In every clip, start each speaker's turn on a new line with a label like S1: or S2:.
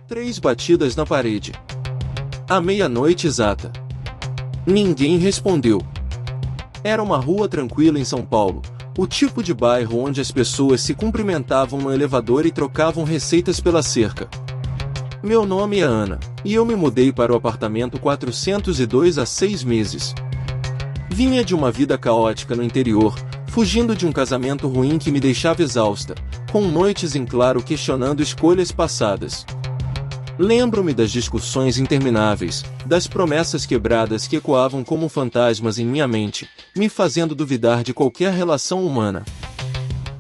S1: 3 batidas na parede. À meia-noite exata. Ninguém respondeu. Era uma rua tranquila em São Paulo, o tipo de bairro onde as pessoas se cumprimentavam no elevador e trocavam receitas pela cerca. Meu nome é Ana, e eu me mudei para o apartamento 402 há 6 meses. Vinha de uma vida caótica no interior, fugindo de um casamento ruim que me deixava exausta, com noites em claro questionando escolhas passadas. Lembro-me das discussões intermináveis, das promessas quebradas que ecoavam como fantasmas em minha mente, me fazendo duvidar de qualquer relação humana.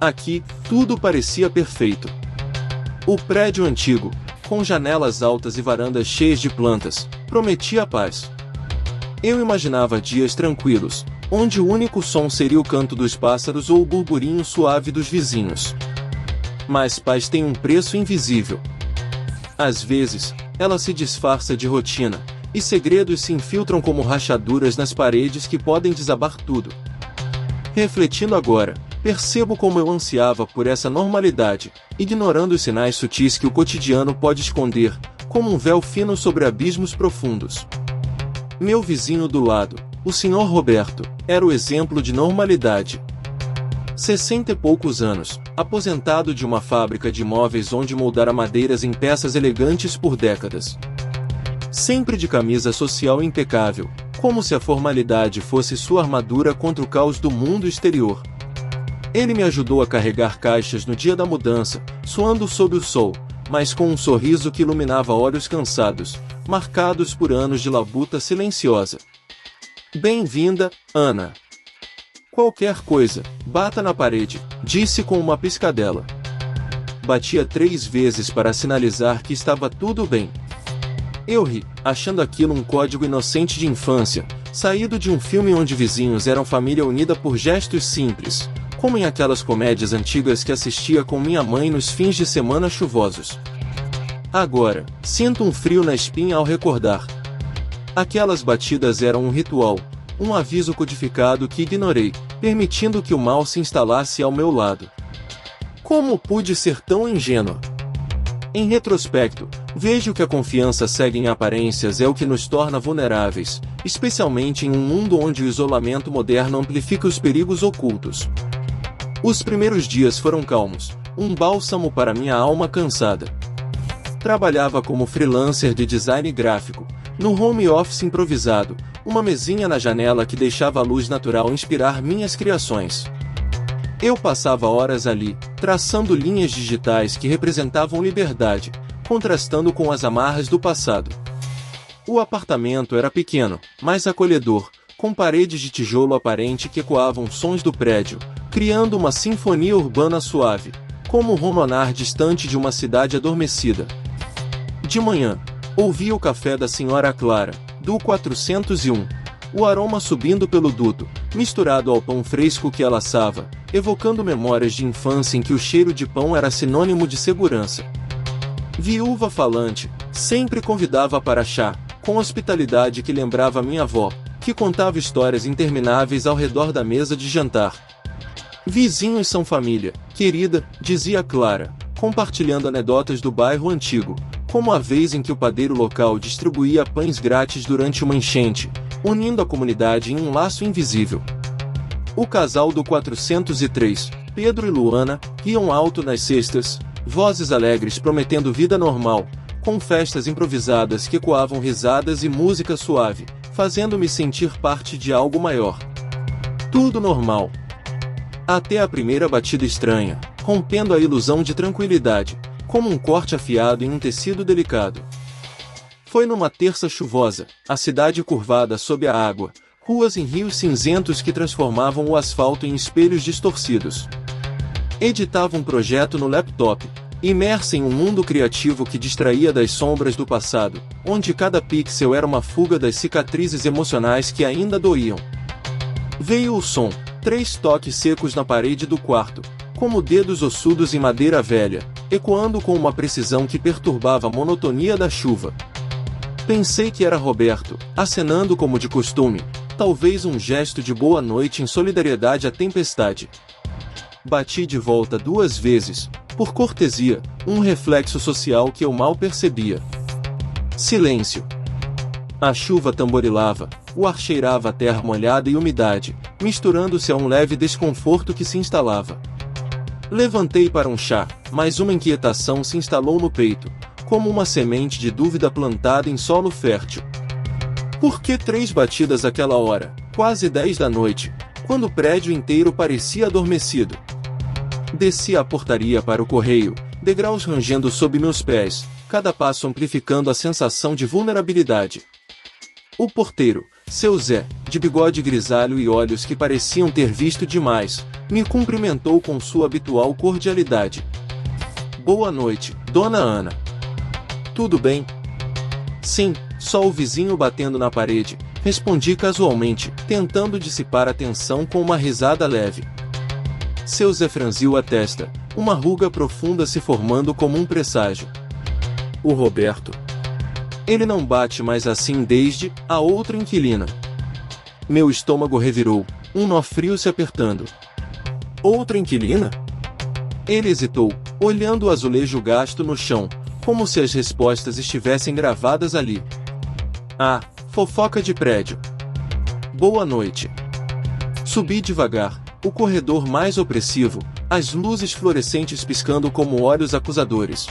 S1: Aqui, tudo parecia perfeito. O prédio antigo, com janelas altas e varandas cheias de plantas, prometia paz. Eu imaginava dias tranquilos, onde o único som seria o canto dos pássaros ou o burburinho suave dos vizinhos. Mas paz tem um preço invisível. Às vezes, ela se disfarça de rotina, e segredos se infiltram como rachaduras nas paredes que podem desabar tudo. Refletindo agora, percebo como eu ansiava por essa normalidade, ignorando os sinais sutis que o cotidiano pode esconder, como um véu fino sobre abismos profundos. Meu vizinho do lado, o Sr. Roberto, era o exemplo de normalidade. 60 e poucos anos, aposentado de uma fábrica de móveis onde moldara madeiras em peças elegantes por décadas. Sempre de camisa social impecável, como se a formalidade fosse sua armadura contra o caos do mundo exterior. Ele me ajudou a carregar caixas no dia da mudança, suando sob o sol, mas com um sorriso que iluminava olhos cansados, marcados por anos de labuta silenciosa. Bem-vinda, Ana. Qualquer coisa, bata na parede, disse com uma piscadela. Batia 3 vezes para sinalizar que estava tudo bem. Eu ri, achando aquilo um código inocente de infância, saído de um filme onde vizinhos eram família unida por gestos simples, como em aquelas comédias antigas que assistia com minha mãe nos fins de semana chuvosos. Agora, sinto um frio na espinha ao recordar. Aquelas batidas eram um ritual, um aviso codificado que ignorei, permitindo que o mal se instalasse ao meu lado. Como pude ser tão ingênua? Em retrospecto, vejo que a confiança cega em aparências é o que nos torna vulneráveis, especialmente em um mundo onde o isolamento moderno amplifica os perigos ocultos. Os primeiros dias foram calmos, um bálsamo para minha alma cansada. Trabalhava como freelancer de design gráfico, no home office improvisado, uma mesinha na janela que deixava a luz natural inspirar minhas criações. Eu passava horas ali, traçando linhas digitais que representavam liberdade, contrastando com as amarras do passado. O apartamento era pequeno, mas acolhedor, com paredes de tijolo aparente que ecoavam sons do prédio, criando uma sinfonia urbana suave, como o romanar distante de uma cidade adormecida. De manhã, ouvia o café da Senhora Clara, do 401, o aroma subindo pelo duto, misturado ao pão fresco que ela assava, evocando memórias de infância em que o cheiro de pão era sinônimo de segurança. Viúva falante, sempre convidava para chá, com hospitalidade que lembrava minha avó, que contava histórias intermináveis ao redor da mesa de jantar. Vizinhos são família, querida, dizia Clara, compartilhando anedotas do bairro antigo, como a vez em que o padeiro local distribuía pães grátis durante uma enchente, unindo a comunidade em um laço invisível. O casal do 403, Pedro e Luana, iam alto nas cestas, vozes alegres prometendo vida normal, com festas improvisadas que ecoavam risadas e música suave, fazendo-me sentir parte de algo maior. Tudo normal. Até a primeira batida estranha, rompendo a ilusão de tranquilidade, como um corte afiado em um tecido delicado. Foi numa terça chuvosa, a cidade curvada sob a água, ruas em rios cinzentos que transformavam o asfalto em espelhos distorcidos. Editava um projeto no laptop, imersa em um mundo criativo que distraía das sombras do passado, onde cada pixel era uma fuga das cicatrizes emocionais que ainda doíam. Veio o som, 3 toques secos na parede do quarto, como dedos ossudos em madeira velha, ecoando com uma precisão que perturbava a monotonia da chuva. Pensei que era Roberto, acenando como de costume, talvez um gesto de boa noite em solidariedade à tempestade. Bati de volta 2 vezes, Por cortesia, um reflexo social que eu mal percebia. Silêncio. A chuva tamborilava, o ar cheirava a terra molhada e umidade, misturando-se a um leve desconforto que se instalava. Levantei para um chá, mas uma inquietação se instalou no peito, como uma semente de dúvida plantada em solo fértil. Por que 3 batidas àquela hora, quase 10 da noite, quando o prédio inteiro parecia adormecido? Desci a portaria para o correio, degraus rangendo sob meus pés, cada passo amplificando a sensação de vulnerabilidade. O porteiro, seu Zé, de bigode grisalho e olhos que pareciam ter visto demais, me cumprimentou com sua habitual cordialidade. Boa noite, dona Ana. Tudo bem? Sim, só o vizinho batendo na parede, respondi casualmente, tentando dissipar a tensão com uma risada leve. Seu Zé franziu a testa, uma ruga profunda se formando como um presságio. O Roberto. Ele não bate mais assim desde a outra inquilina. Meu estômago revirou, um nó frio se apertando. Outra inquilina? Ele hesitou, olhando o azulejo gasto no chão, como se as respostas estivessem gravadas ali. Ah, fofoca de prédio. Boa noite. Subi devagar, o corredor mais opressivo, as luzes fluorescentes piscando como olhos acusadores.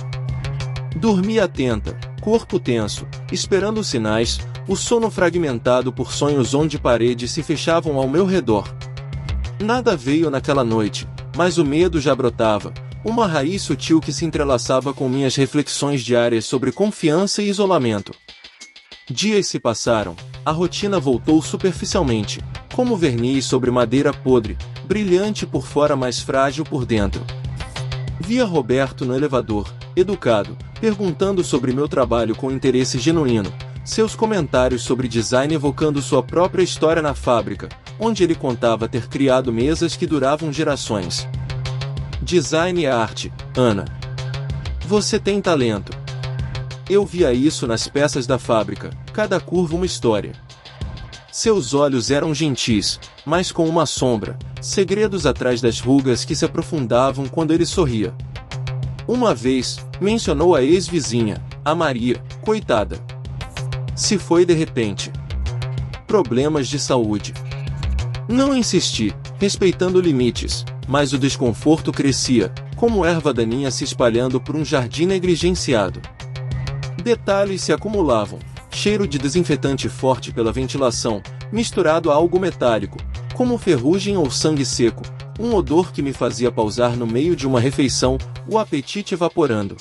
S1: Dormi atenta, corpo tenso, esperando sinais, o sono fragmentado por sonhos onde paredes se fechavam ao meu redor. Nada veio naquela noite, mas o medo já brotava, uma raiz sutil que se entrelaçava com minhas reflexões diárias sobre confiança e isolamento. Dias se passaram, a rotina voltou superficialmente, como verniz sobre madeira podre, brilhante por fora mas frágil por dentro. Via Roberto no elevador, educado, perguntando sobre meu trabalho com interesse genuíno, seus comentários sobre design evocando sua própria história na fábrica, onde ele contava ter criado mesas que duravam gerações. Design é arte, Ana. Você tem talento. Eu via isso nas peças da fábrica, cada curva uma história. Seus olhos eram gentis, mas com uma sombra, segredos atrás das rugas que se aprofundavam quando ele sorria. Uma vez, mencionou a ex-vizinha, a Maria, coitada. Se foi de repente. Problemas de saúde. Não insisti, respeitando limites, mas o desconforto crescia, como erva daninha se espalhando por um jardim negligenciado. Detalhes se acumulavam, cheiro de desinfetante forte pela ventilação, misturado a algo metálico, como ferrugem ou sangue seco, um odor que me fazia pausar no meio de uma refeição, o apetite evaporando.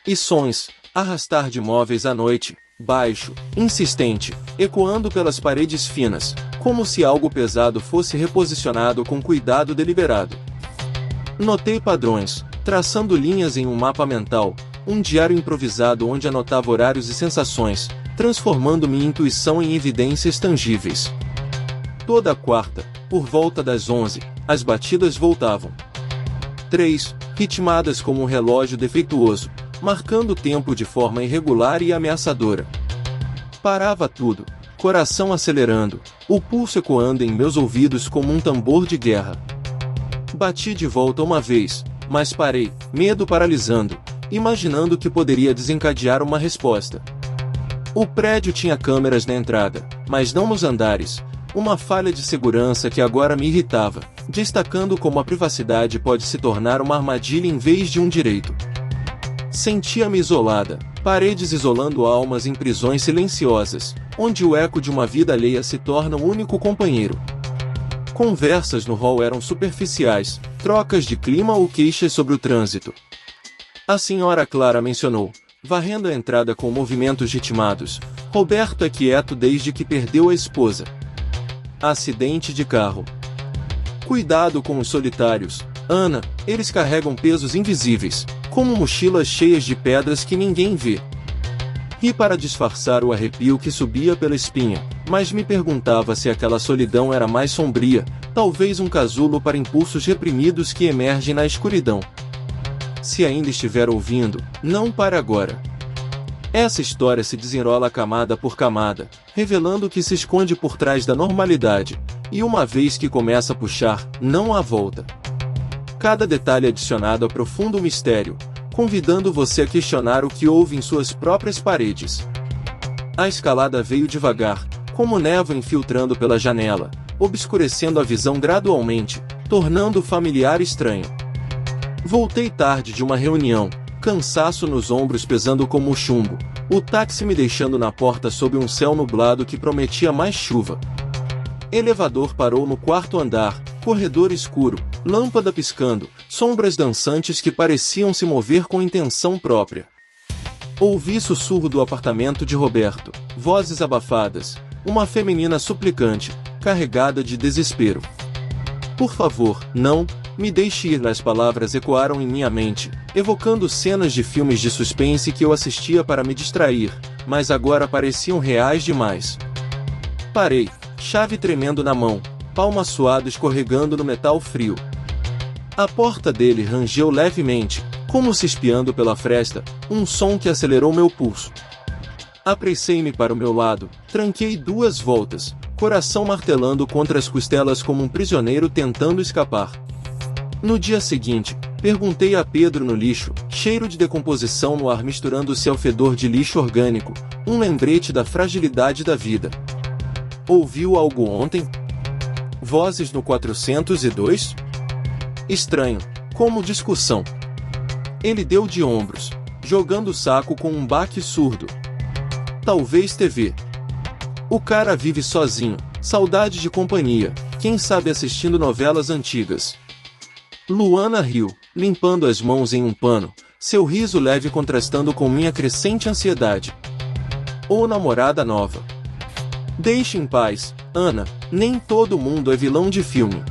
S1: E sons, arrastar de móveis à noite, baixo, insistente, ecoando pelas paredes finas, como se algo pesado fosse reposicionado com cuidado deliberado. Notei padrões, traçando linhas em um mapa mental, um diário improvisado onde anotava horários e sensações, transformando minha intuição em evidências tangíveis. Toda quarta, por volta das 11, as batidas voltavam. 3, ritmadas como um relógio defeituoso, marcando o tempo de forma irregular e ameaçadora. Parava tudo, coração acelerando, o pulso ecoando em meus ouvidos como um tambor de guerra. Bati de volta uma vez, mas parei, medo paralisando, imaginando que poderia desencadear uma resposta. O prédio tinha câmeras na entrada, mas não nos andares, uma falha de segurança que agora me irritava, destacando como a privacidade pode se tornar uma armadilha em vez de um direito. Sentia-me isolada, paredes isolando almas em prisões silenciosas, onde o eco de uma vida alheia se torna o único companheiro. Conversas no hall eram superficiais, trocas de clima ou queixas sobre o trânsito. A senhora Clara mencionou, varrendo a entrada com movimentos ritmados, Roberto é quieto desde que perdeu a esposa. Acidente de carro. Cuidado com os solitários, Ana, eles carregam pesos invisíveis, como mochilas cheias de pedras que ninguém vê. Ri para disfarçar o arrepio que subia pela espinha, mas me perguntava se aquela solidão era mais sombria, talvez um casulo para impulsos reprimidos que emergem na escuridão. Se ainda estiver ouvindo, não pare agora. Essa história se desenrola camada por camada, revelando o que se esconde por trás da normalidade, e uma vez que começa a puxar, não há volta. Cada detalhe adicionado aprofunda o mistério, convidando você a questionar o que houve em suas próprias paredes. A escalada veio devagar, como névoa infiltrando pela janela, obscurecendo a visão gradualmente, tornando o familiar estranho. Voltei tarde de uma reunião, cansaço nos ombros pesando como chumbo, o táxi me deixando na porta sob um céu nublado que prometia mais chuva. Elevador parou no quarto andar, corredor escuro, lâmpada piscando, sombras dançantes que pareciam se mover com intenção própria. Ouvi sussurro do apartamento de Roberto, vozes abafadas, uma feminina suplicante, carregada de desespero. Por favor, não, me deixe ir. As palavras ecoaram em minha mente, evocando cenas de filmes de suspense que eu assistia para me distrair, mas agora pareciam reais demais. Parei, chave tremendo na mão, palma suada escorregando no metal frio. A porta dele rangeu levemente, como se espiando pela fresta, um som que acelerou meu pulso. Apressei-me para o meu lado, tranquei 2 voltas, coração martelando contra as costelas como um prisioneiro tentando escapar. No dia seguinte, perguntei a Pedro no lixo, cheiro de decomposição no ar misturando-se ao fedor de lixo orgânico, um lembrete da fragilidade da vida. Ouviu algo ontem? Vozes no 402? Estranho, como discussão. Ele deu de ombros, jogando o saco com um baque surdo. Talvez TV. O cara vive sozinho, saudade de companhia, quem sabe assistindo novelas antigas. Luana riu, limpando as mãos em um pano, seu riso leve contrastando com minha crescente ansiedade. Ou namorada nova. Deixe em paz, Ana, nem todo mundo é vilão de filme.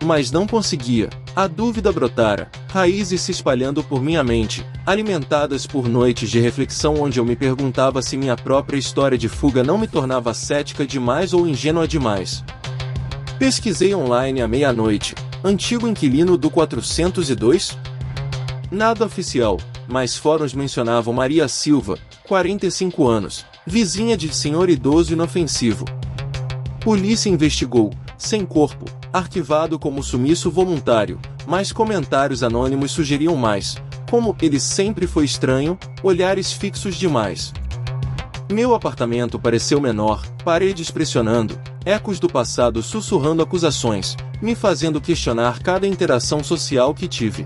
S1: Mas não conseguia, a dúvida brotara, raízes se espalhando por minha mente, alimentadas por noites de reflexão onde eu me perguntava se minha própria história de fuga não me tornava cética demais ou ingênua demais. Pesquisei online à meia-noite, antigo inquilino do 402? Nada oficial, mas fóruns mencionavam Maria Silva, 45 anos, vizinha de senhor idoso inofensivo. Polícia investigou, sem corpo, arquivado como sumiço voluntário, mas comentários anônimos sugeriam mais, como ele sempre foi estranho, olhares fixos demais. Meu apartamento pareceu menor, paredes pressionando, ecos do passado sussurrando acusações, me fazendo questionar cada interação social que tive.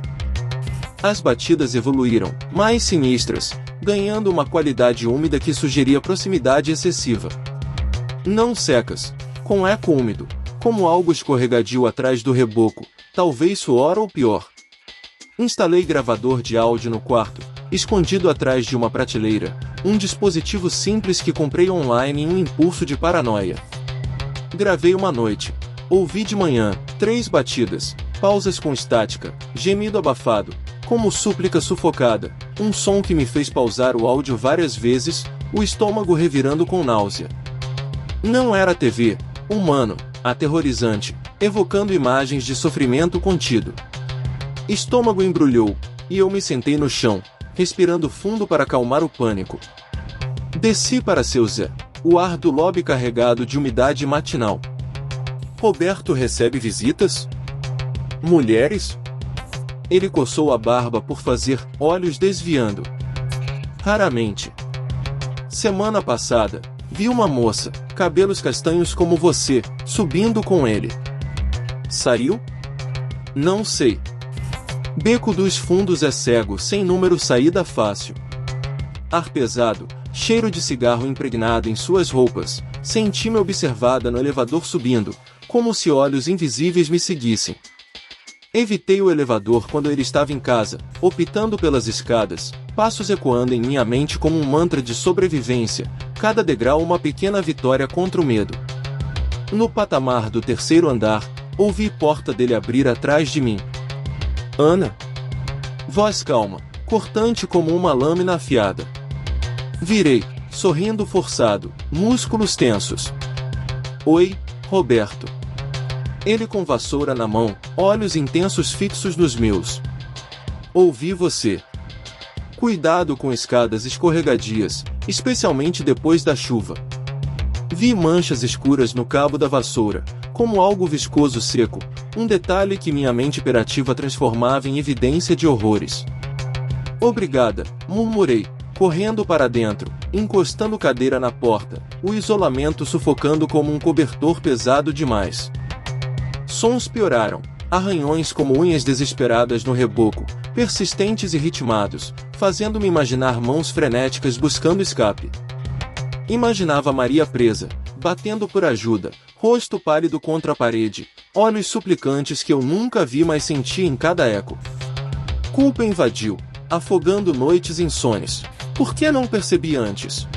S1: As batidas evoluíram, mais sinistras, ganhando uma qualidade úmida que sugeria proximidade excessiva. Não secas, com eco úmido, como algo escorregadio atrás do reboco, talvez suor ou pior. Instalei gravador de áudio no quarto, escondido atrás de uma prateleira, um dispositivo simples que comprei online em um impulso de paranoia. Gravei uma noite. Ouvi de manhã, 3 batidas, pausas com estática, gemido abafado, como súplica sufocada, um som que me fez pausar o áudio várias vezes, o estômago revirando com náusea. Não era TV, humano, aterrorizante, evocando imagens de sofrimento contido. Estômago embrulhou, e eu me sentei no chão, respirando fundo para acalmar o pânico. Desci para seu Zé, o ar do lobby carregado de umidade matinal. Roberto recebe visitas? Mulheres? Ele coçou a barba por fazer, olhos desviando. Raramente. Semana passada, vi uma moça, cabelos castanhos como você, subindo com ele. Saiu? Não sei. Beco dos Fundos é cego, sem número, saída fácil. Ar pesado, cheiro de cigarro impregnado em suas roupas, senti-me observada no elevador subindo, como se olhos invisíveis me seguissem. Evitei o elevador quando ele estava em casa, optando pelas escadas, passos ecoando em minha mente como um mantra de sobrevivência, cada degrau uma pequena vitória contra o medo. No patamar do 3º andar, ouvi porta dele abrir atrás de mim. Ana? Voz calma, cortante como uma lâmina afiada. Virei, sorrindo forçado, músculos tensos. Oi, Roberto. Ele com vassoura na mão, olhos intensos fixos nos meus. Ouvi você. Cuidado com escadas escorregadias, especialmente depois da chuva. Vi manchas escuras no cabo da vassoura, como algo viscoso seco, um detalhe que minha mente hiperativa transformava em evidência de horrores. Obrigada, murmurei, correndo para dentro, encostando cadeira na porta, o isolamento sufocando como um cobertor pesado demais. Sons pioraram, arranhões como unhas desesperadas no reboco, persistentes e ritmados, fazendo-me imaginar mãos frenéticas buscando escape. Imaginava Maria presa, batendo por ajuda, rosto pálido contra a parede, olhos suplicantes que eu nunca vi mas senti em cada eco. Culpa invadiu, afogando noites insones. Por que não percebi antes?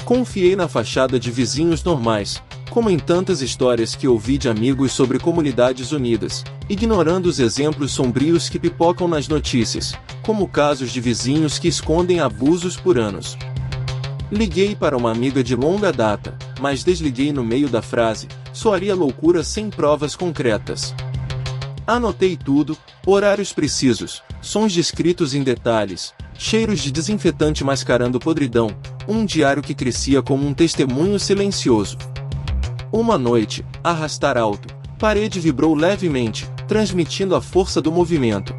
S1: Confiei na fachada de vizinhos normais, como em tantas histórias que ouvi de amigos sobre comunidades unidas, ignorando os exemplos sombrios que pipocam nas notícias, como casos de vizinhos que escondem abusos por anos. Liguei para uma amiga de longa data, mas desliguei no meio da frase, soaria loucura sem provas concretas. Anotei tudo, horários precisos, sons descritos em detalhes, cheiros de desinfetante mascarando podridão, um diário que crescia como um testemunho silencioso. Uma noite, arrastar alto, parede vibrou levemente, transmitindo a força do movimento.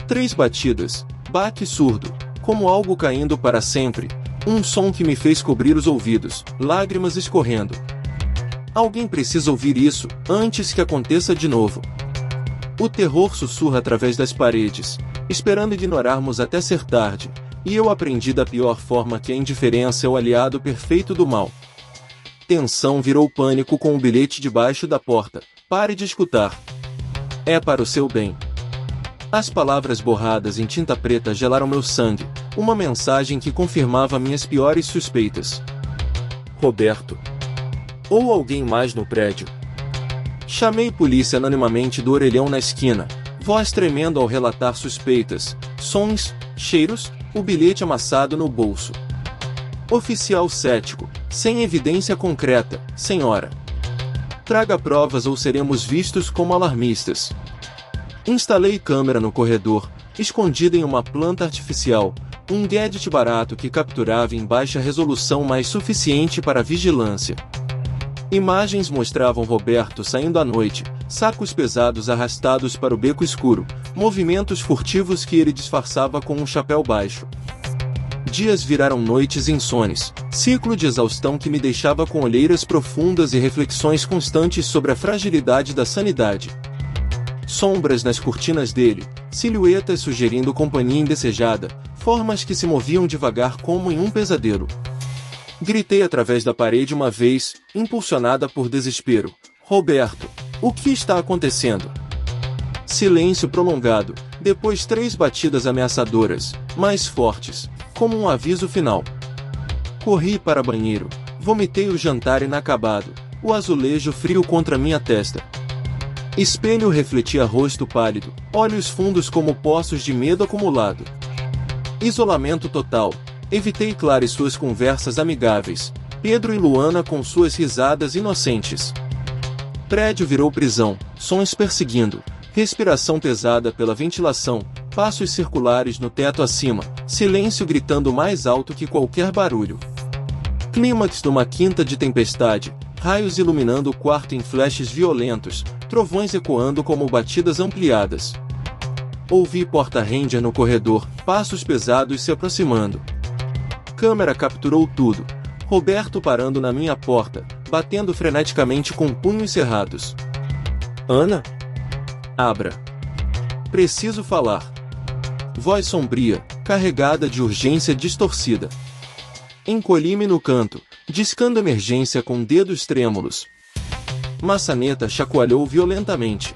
S1: 3 batidas, baque surdo, como algo caindo para sempre, um som que me fez cobrir os ouvidos, lágrimas escorrendo. Alguém precisa ouvir isso, antes que aconteça de novo. O terror sussurra através das paredes, esperando ignorarmos até ser tarde, e eu aprendi da pior forma que a indiferença é o aliado perfeito do mal. Tensão virou pânico com o bilhete debaixo da porta. Pare de escutar. É para o seu bem. As palavras borradas em tinta preta gelaram meu sangue, uma mensagem que confirmava minhas piores suspeitas. Roberto. Ou alguém mais no prédio. Chamei polícia anonimamente do orelhão na esquina, voz tremendo ao relatar suspeitas, sons, cheiros, o bilhete amassado no bolso. Oficial cético, sem evidência concreta, senhora. Traga provas ou seremos vistos como alarmistas. Instalei câmera no corredor, escondida em uma planta artificial, um gadget barato que capturava em baixa resolução mas suficiente para vigilância. Imagens mostravam Roberto saindo à noite, sacos pesados arrastados para o beco escuro, movimentos furtivos que ele disfarçava com um chapéu baixo. Dias viraram noites insones, ciclo de exaustão que me deixava com olheiras profundas e reflexões constantes sobre a fragilidade da sanidade. Sombras nas cortinas dele, silhuetas sugerindo companhia indesejada, formas que se moviam devagar como em um pesadelo. Gritei através da parede uma vez, impulsionada por desespero. Roberto, o que está acontecendo? Silêncio prolongado, depois 3 batidas ameaçadoras, mais fortes, como um aviso final. Corri para o banheiro, vomitei o jantar inacabado, o azulejo frio contra minha testa. Espelho refletia rosto pálido, olhos fundos como poços de medo acumulado. Isolamento total. Evitei Clara e suas conversas amigáveis, Pedro e Luana com suas risadas inocentes. Prédio virou prisão, sons perseguindo, respiração pesada pela ventilação, passos circulares no teto acima, silêncio gritando mais alto que qualquer barulho. Clímax de uma quinta de tempestade, raios iluminando o quarto em flashes violentos, trovões ecoando como batidas ampliadas. Ouvi porta-ranger no corredor, passos pesados se aproximando. Câmera capturou tudo. Roberto parando na minha porta, batendo freneticamente com punhos cerrados. Ana? Abra. Preciso falar. Voz sombria, carregada de urgência distorcida. Encolhi-me no canto, discando emergência com dedos trêmulos. Maçaneta chacoalhou violentamente.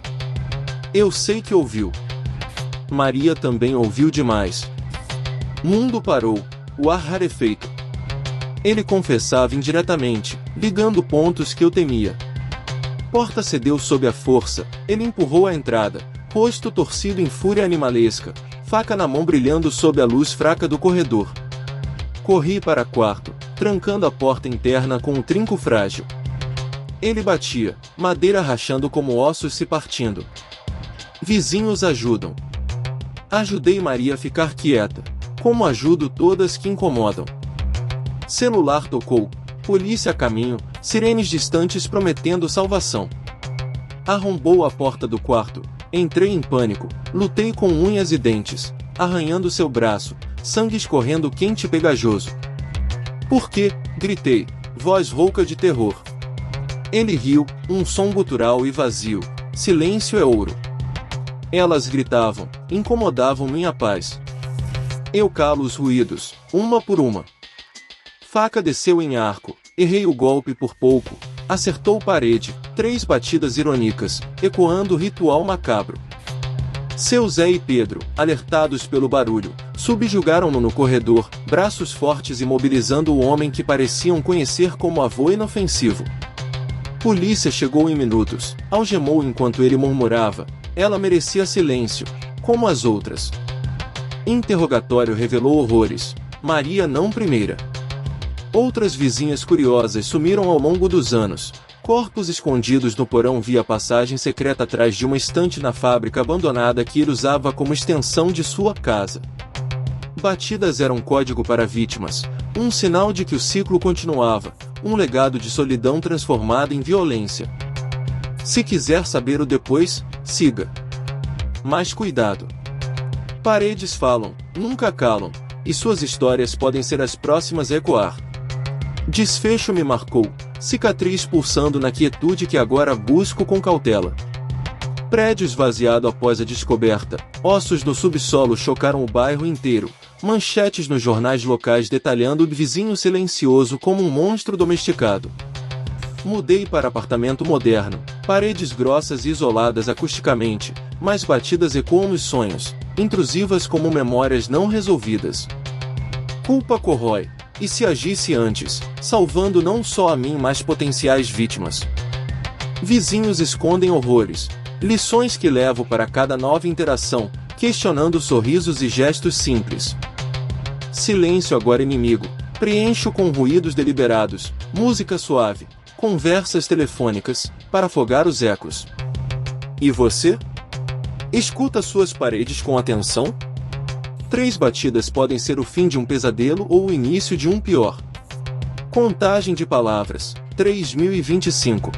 S1: Eu sei que ouviu. Maria também ouviu demais. Mundo parou, o ar rarefeito. Ele confessava indiretamente, ligando pontos que eu temia. Porta cedeu sob a força, ele empurrou a entrada, rosto torcido em fúria animalesca, faca na mão brilhando sob a luz fraca do corredor. Corri para quarto, trancando a porta interna com um trinco frágil. Ele batia, madeira rachando como ossos se partindo. Vizinhos ajudam. Ajudei Maria a ficar quieta, como ajudo todas que incomodam. Celular tocou, polícia a caminho, sirenes distantes prometendo salvação. Arrombou a porta do quarto. Entrei em pânico. Lutei com unhas e dentes, arranhando seu braço, sangue escorrendo quente e pegajoso. Por quê? Gritei, voz rouca de terror. Ele riu, um som gutural e vazio. Silêncio é ouro. Elas gritavam, incomodavam minha paz. Eu calo os ruídos, uma por uma. Faca desceu em arco, errei o golpe por pouco, acertou parede, 3 batidas irônicas, ecoando o ritual macabro. Seu Zé e Pedro, alertados pelo barulho, subjugaram-no no corredor, braços fortes imobilizando o homem que pareciam conhecer como avô inofensivo. Polícia chegou em minutos, algemou enquanto ele murmurava, ela merecia silêncio, como as outras. Interrogatório revelou horrores, Maria não primeira. Outras vizinhas curiosas sumiram ao longo dos anos, corpos escondidos no porão via passagem secreta atrás de uma estante na fábrica abandonada que ele usava como extensão de sua casa. Batidas eram código para vítimas, um sinal de que o ciclo continuava, um legado de solidão transformado em violência. Se quiser saber o depois, siga. Mas cuidado. Paredes falam, nunca calam, e suas histórias podem ser as próximas a ecoar. Desfecho me marcou, cicatriz pulsando na quietude que agora busco com cautela. Prédio esvaziado após a descoberta, ossos no subsolo chocaram o bairro inteiro, manchetes nos jornais locais detalhando o vizinho silencioso como um monstro domesticado. Mudei para apartamento moderno, paredes grossas e isoladas acusticamente, mas batidas ecoam nos sonhos, intrusivas como memórias não resolvidas. Culpa corrói, e se agisse antes, salvando não só a mim mas potenciais vítimas. Vizinhos escondem horrores, lições que levo para cada nova interação, questionando sorrisos e gestos simples. Silêncio agora inimigo, preencho com ruídos deliberados, música suave, conversas telefônicas, para afogar os ecos. E você? Escuta suas paredes com atenção? 3 batidas podem ser o fim de um pesadelo ou o início de um pior. Contagem de palavras, 3025.